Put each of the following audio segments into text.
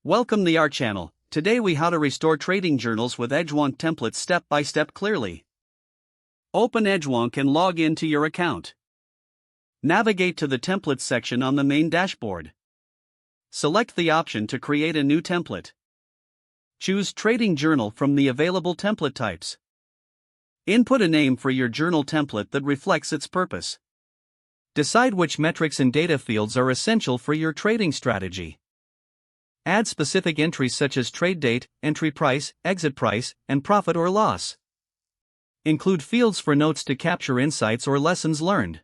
Welcome to our channel. Today we how to restore trading journals with Edgewonk templates step by step clearly. Open Edgewonk and log in to your account. Navigate to the templates section on the main dashboard. Select the option to create a new template. Choose trading journal from the available template types. Input a name for your journal template that reflects its purpose. Decide which metrics and data fields are essential for your trading strategy. Add specific entries such as trade date, entry price, exit price, and profit or loss. Include fields for notes to capture insights or lessons learned.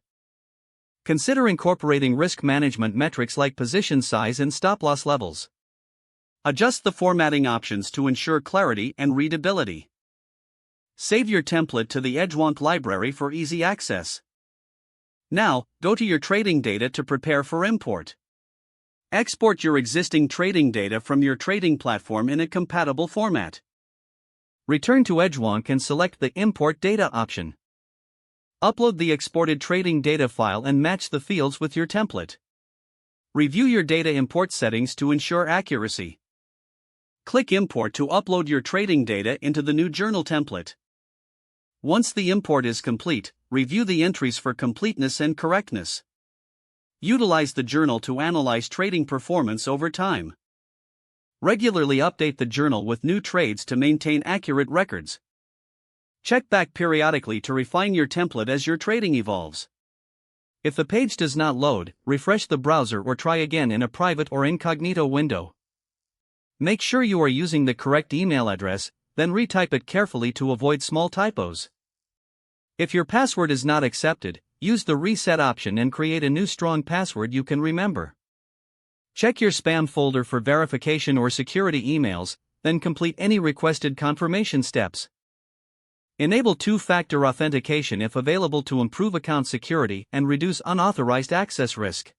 Consider incorporating risk management metrics like position size and stop-loss levels. Adjust the formatting options to ensure clarity and readability. Save your template to the Edgewonk library for easy access. Now, go to your trading data to prepare for import. Export your existing trading data from your trading platform in a compatible format. Return to Edgewonk and select the Import Data option. Upload the exported trading data file and match the fields with your template. Review your data import settings to ensure accuracy. Click Import to upload your trading data into the new journal template. Once the import is complete, review the entries for completeness and correctness. Utilize the journal to analyze trading performance over time. Regularly update the journal with new trades to maintain accurate records. Check back periodically to refine your template as your trading evolves. If the page does not load, refresh the browser or try again in a private or incognito window. Make sure you are using the correct email address, then retype it carefully to avoid small typos. If your password is not accepted, use the reset option and create a new strong password you can remember. Check your spam folder for verification or security emails, then complete any requested confirmation steps. Enable two-factor authentication if available to improve account security and reduce unauthorized access risk.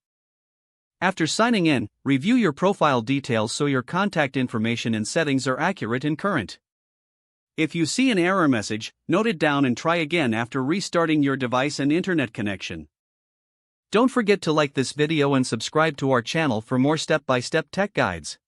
After signing in, review your profile details so your contact information and settings are accurate and current. If you see an error message, note it down and try again after restarting your device and internet connection. Don't forget to like this video and subscribe to our channel for more step-by-step tech guides.